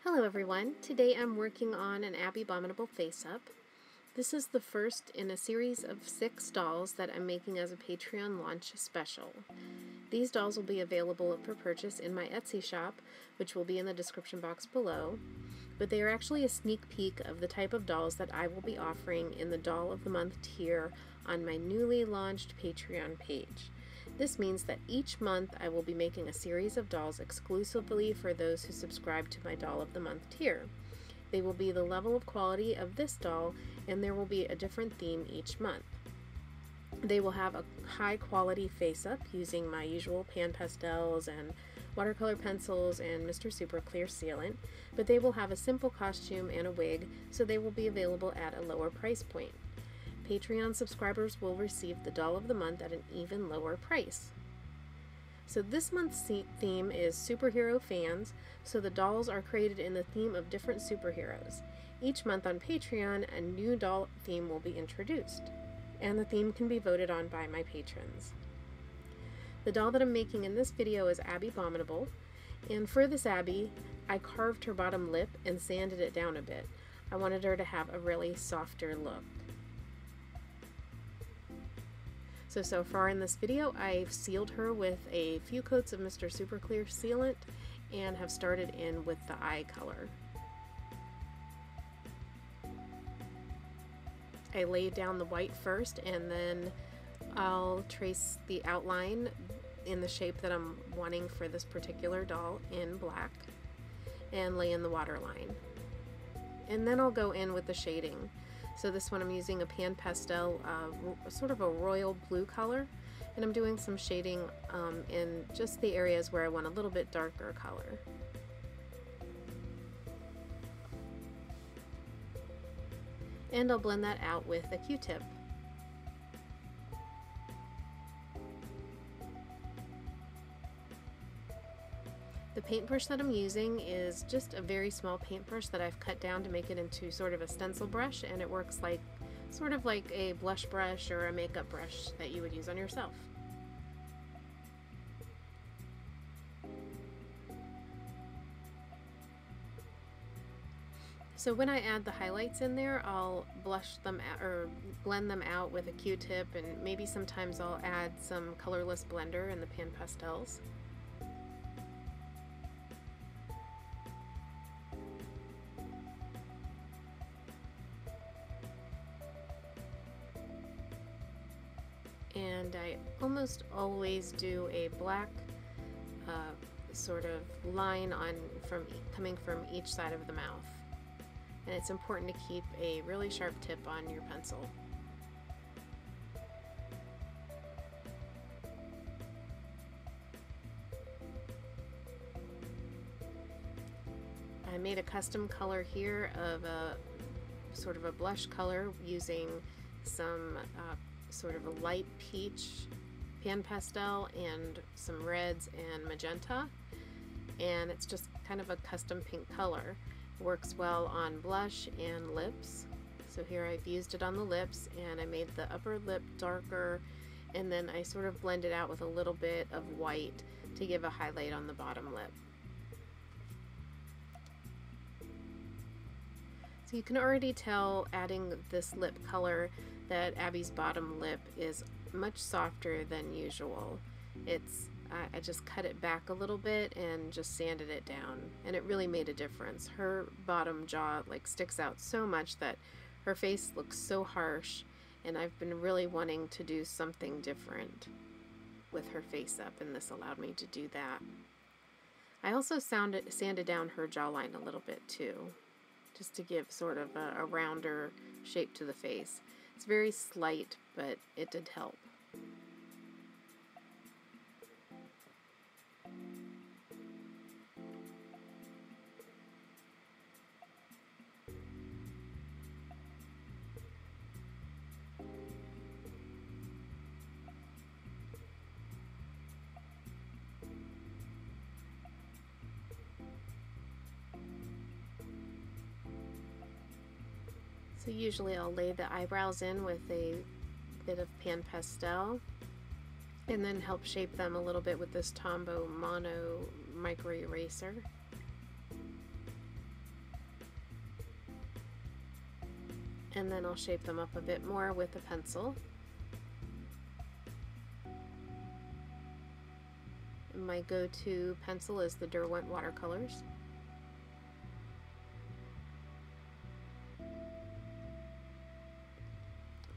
Hello everyone, today I'm working on an Abbey Abominable face-up. This is the first in a series of 6 dolls that I'm making as a Patreon launch special. These dolls will be available for purchase in my Etsy shop, which will be in the description box below, but they are actually a sneak peek of the type of dolls that I will be offering in the Doll of the Month tier on my newly launched Patreon page. This means that each month I will be making a series of dolls exclusively for those who subscribe to my Doll of the Month tier. They will be the level of quality of this doll, and there will be a different theme each month. They will have a high quality face-up using my usual pan pastels and watercolor pencils and Mr. Super Clear sealant, but they will have a simple costume and a wig, so they will be available at a lower price point. Patreon subscribers will receive the Doll of the Month at an even lower price. So this month's theme is superhero fans, so the dolls are created in the theme of different superheroes. Each month on Patreon, a new doll theme will be introduced, and the theme can be voted on by my patrons. The doll that I'm making in this video is Abbey Abominable, and for this Abbey, I carved her bottom lip and sanded it down a bit. I wanted her to have a really softer look. So far in this video, I've sealed her with a few coats of Mr. Super Clear sealant and have started in with the eye color. I laid down the white first, and then I'll trace the outline in the shape that I'm wanting for this particular doll in black and lay in the waterline. And then I'll go in with the shading. So this one I'm using a pan pastel, sort of a royal blue color, and I'm doing some shading in just the areas where I want a little bit darker color. And I'll blend that out with a Q-tip. The paintbrush that I'm using is just a very small paintbrush that I've cut down to make it into sort of a stencil brush, and it works like sort of like a blush brush or a makeup brush that you would use on yourself. So when I add the highlights in there, I'll blush them out or blend them out with a Q-tip, and maybe sometimes I'll add some colorless blender in the pan pastels. And I almost always do a black sort of line coming from each side of the mouth. And it's important to keep a really sharp tip on your pencil. I made a custom color here of a sort of a blush color using some sort of a light peach pan pastel and some reds and magenta, and it's just kind of a custom pink color. It works well on blush and lips. So here I've used it on the lips, and I made the upper lip darker, and then I sort of blended out with a little bit of white to give a highlight on the bottom lip. So you can already tell, adding this lip color, that Abby's bottom lip is much softer than usual. I just cut it back a little bit and just sanded it down, and it really made a difference. Her bottom jaw sticks out so much that her face looks so harsh, and I've been really wanting to do something different with her face up, and this allowed me to do that. I also sanded down her jawline a little bit too, just to give sort of a rounder shape to the face. It's very slight, but it did help. So usually I'll lay the eyebrows in with a bit of pan pastel and then help shape them a little bit with this Tombow Mono micro eraser. and then I'll shape them up a bit more with a pencil. My go-to pencil is the Derwent Watercolors.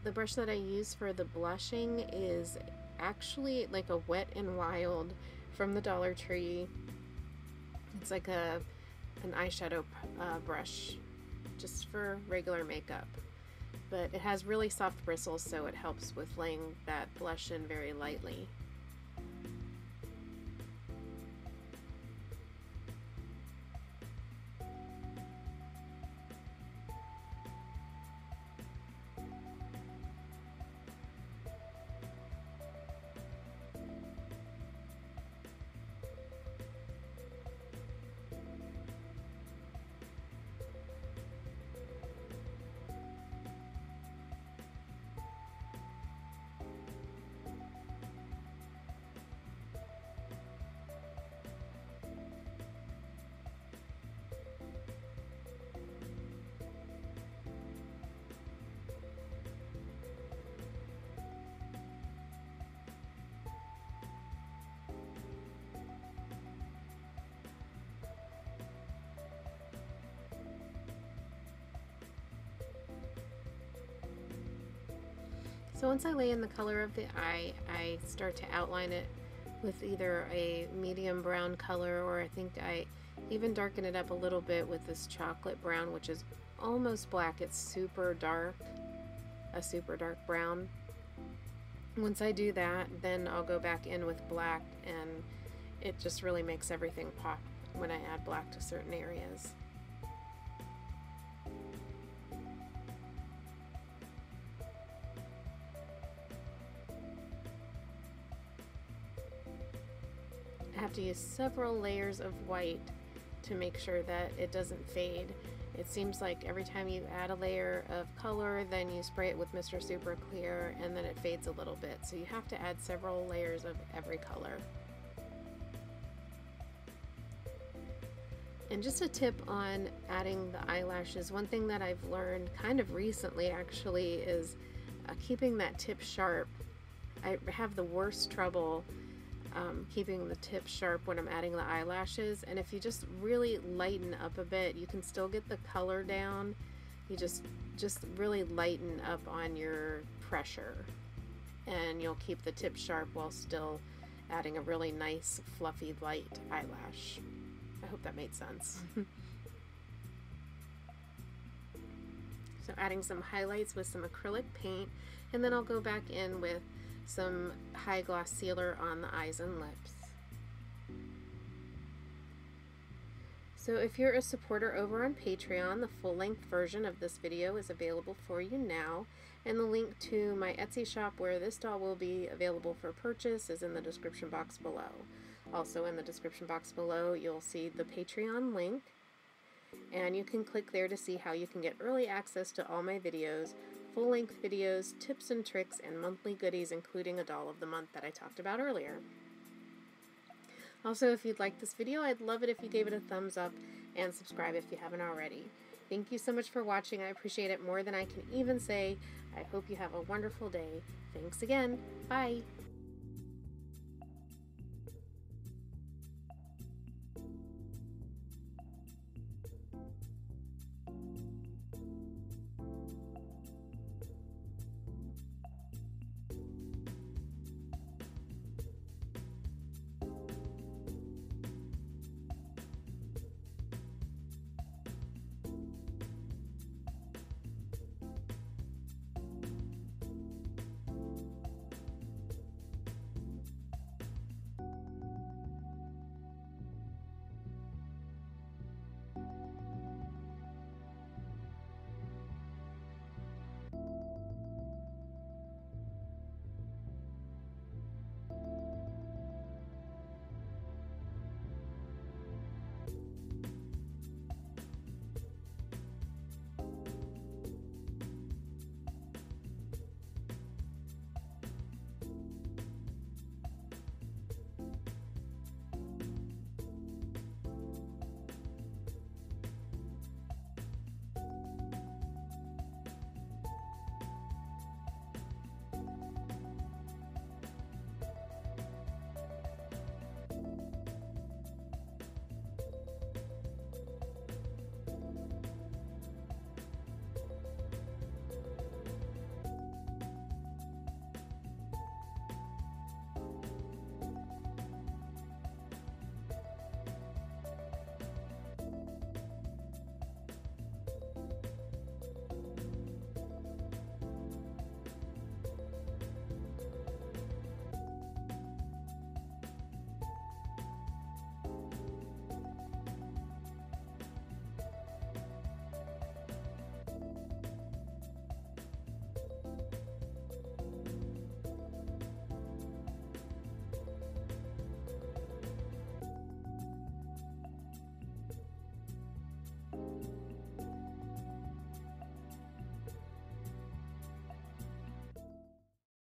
The brush that I use for the blushing is actually like a Wet n Wild from the Dollar Tree. It's like an eyeshadow brush just for regular makeup, but it has really soft bristles, so it helps with laying that blush in very lightly. So once I lay in the color of the eye, I start to outline it with either a medium brown color, or I think I even darken it up a little bit with this chocolate brown, which is almost black. It's super dark, a super dark brown. Once I do that, then I'll go back in with black, and it just really makes everything pop when I add black to certain areas. I have to use several layers of white to make sure that it doesn't fade. It seems like every time you add a layer of color, then you spray it with Mr. Super Clear, and then it fades a little bit. So you have to add several layers of every color. And just a tip on adding the eyelashes, one thing that I've learned kind of recently actually is keeping that tip sharp. I have the worst trouble keeping the tip sharp when I'm adding the eyelashes, and if you just really lighten up a bit, you can still get the color down. You just really lighten up on your pressure, and you'll keep the tip sharp while still adding a really nice fluffy light eyelash. I hope that made sense. So adding some highlights with some acrylic paint, and then I'll go back in with some high gloss sealer on the eyes and lips. So if you're a supporter over on Patreon, the full-length version of this video is available for you now, and the link to my Etsy shop where this doll will be available for purchase is in the description box below. Also in the description box below, you'll see the Patreon link, and you can click there to see how you can get early access to all my videos, full-length videos, tips and tricks, and monthly goodies, including a doll of the month that I talked about earlier. Also, if you'd like this video, I'd love it if you gave it a thumbs up and subscribe if you haven't already. Thank you so much for watching. I appreciate it more than I can even say. I hope you have a wonderful day. Thanks again. Bye.